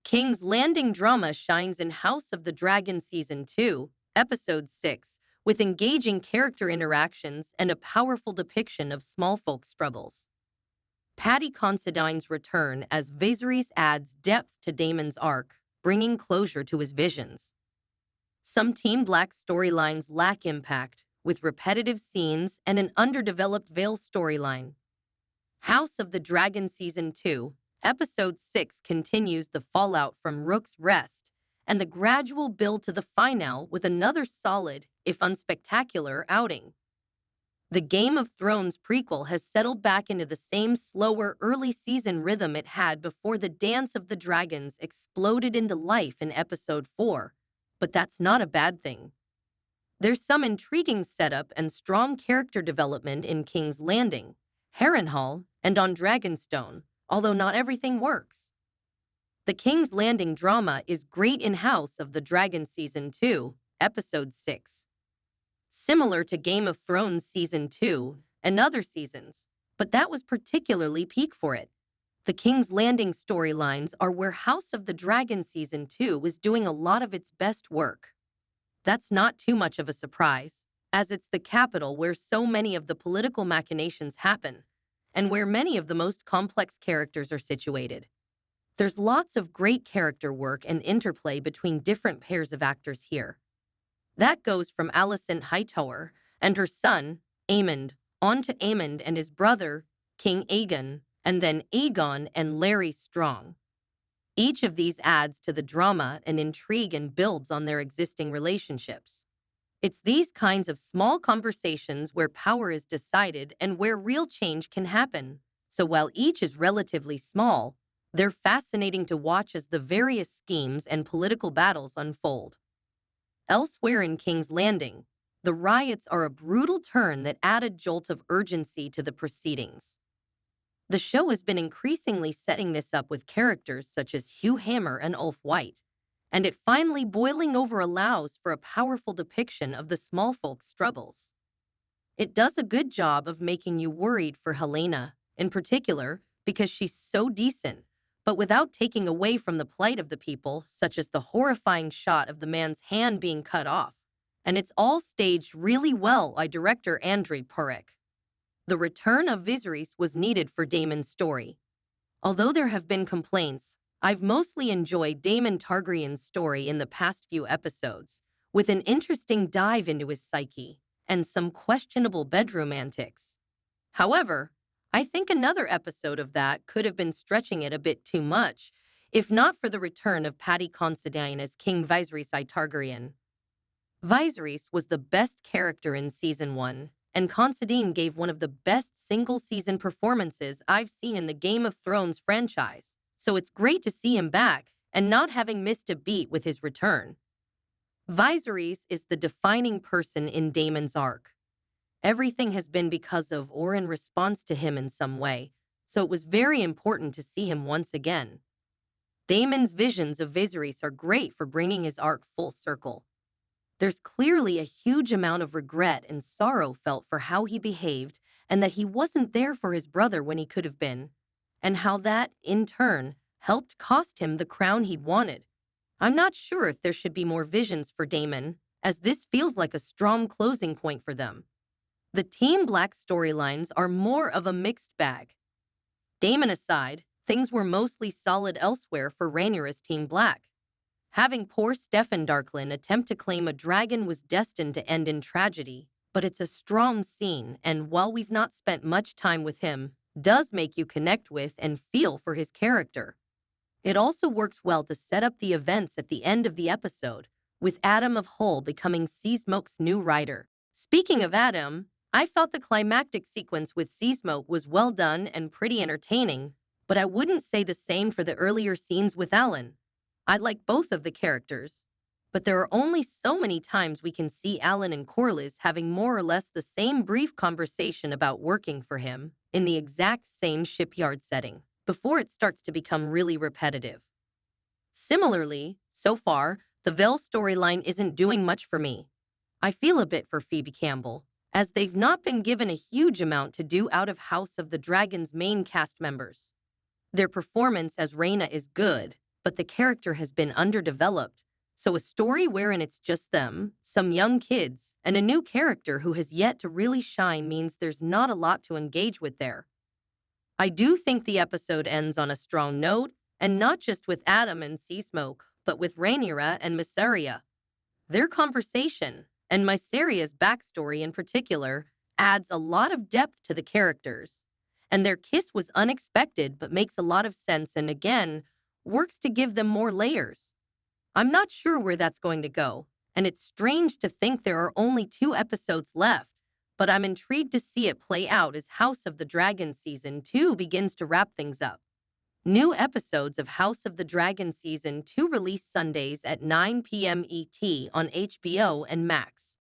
King's Landing drama shines in House of the Dragon Season 2, Episode 6, with engaging character interactions and a powerful depiction of small folks' struggles. Paddy Considine's return as Viserys adds depth to Daemon's arc, bringing closure to his visions. Some Team Black storylines lack impact, with repetitive scenes and an underdeveloped Vale storyline. House of the Dragon Season 2, Episode 6 continues the fallout from Rook's Rest and the gradual build to the finale with another solid, if unspectacular, outing. The Game of Thrones prequel has settled back into the same slower early season rhythm it had before the Dance of the Dragons exploded into life in Episode 4, but that's not a bad thing. There's some intriguing setup and strong character development in King's Landing, Harrenhal, and on Dragonstone, although not everything works. The King's Landing drama is great in House of the Dragon Season 2, Episode 6. Similar to Game of Thrones Season 2 and other seasons, but that was particularly peak for it. The King's Landing storylines are where House of the Dragon Season 2 is doing a lot of its best work. That's not too much of a surprise, as it's the capital where so many of the political machinations happen, and where many of the most complex characters are situated. There's lots of great character work and interplay between different pairs of actors here. That goes from Alicent Hightower and her son, Aemond, on to Aemond and his brother, King Aegon, and then Aegon and Larry Strong. Each of these adds to the drama and intrigue and builds on their existing relationships. It's these kinds of small conversations where power is decided and where real change can happen. So while each is relatively small, they're fascinating to watch as the various schemes and political battles unfold. Elsewhere in King's Landing, the riots are a brutal turn that add a jolt of urgency to the proceedings. The show has been increasingly setting this up with characters such as Hugh Hammer and Ulf White, and it finally boiling over allows for a powerful depiction of the small folks' struggles. It does a good job of making you worried for Helena, in particular, because she's so decent, but without taking away from the plight of the people, such as the horrifying shot of the man's hand being cut off. And it's all staged really well by director Andrei Parek. The return of Viserys was needed for Daemon's story. Although there have been complaints, I've mostly enjoyed Daemon Targaryen's story in the past few episodes, with an interesting dive into his psyche and some questionable bedroom antics. However, I think another episode of that could have been stretching it a bit too much, if not for the return of Paddy Considine as King Viserys Targaryen. Viserys was the best character in Season 1, and Considine gave one of the best single-season performances I've seen in the Game of Thrones franchise, so it's great to see him back and not having missed a beat with his return. Viserys is the defining person in Daemon's arc. Everything has been because of or in response to him in some way, so it was very important to see him once again. Daemon's visions of Viserys are great for bringing his arc full circle. There's clearly a huge amount of regret and sorrow felt for how he behaved and that he wasn't there for his brother when he could have been, and how that, in turn, helped cost him the crown he'd wanted. I'm not sure if there should be more visions for Daemon, as this feels like a strong closing point for them. The Team Black storylines are more of a mixed bag. Daemon aside, things were mostly solid elsewhere for Rhaenyra's Team Black. Having poor Steffon Darklyn attempt to claim a dragon was destined to end in tragedy, but it's a strong scene, and while we've not spent much time with him, does make you connect with and feel for his character. It also works well to set up the events at the end of the episode, with Adam of Hull becoming Seasmoke's new rider. Speaking of Adam, I felt the climactic sequence with Seasmoke was well done and pretty entertaining, but I wouldn't say the same for the earlier scenes with Alan. I like both of the characters, but there are only so many times we can see Alan and Corlys having more or less the same brief conversation about working for him in the exact same shipyard setting before it starts to become really repetitive. Similarly, so far, the Vale storyline isn't doing much for me. I feel a bit for Phoebe Campbell, as they've not been given a huge amount to do out of House of the Dragon's main cast members. Their performance as Rhaena is good, but the character has been underdeveloped. So a story wherein it's just them, some young kids, and a new character who has yet to really shine means there's not a lot to engage with there. I do think the episode ends on a strong note, and not just with Adam and Seasmoke, but with Rhaenyra and Mysaria. Their conversation, and Mysaria's backstory in particular, adds a lot of depth to the characters. And their kiss was unexpected but makes a lot of sense and again, works to give them more layers. I'm not sure where that's going to go, and it's strange to think there are only 2 episodes left, but I'm intrigued to see it play out as House of the Dragon Season 2 begins to wrap things up. New episodes of House of the Dragon Season 2 release Sundays at 9 p.m. ET on HBO and Max.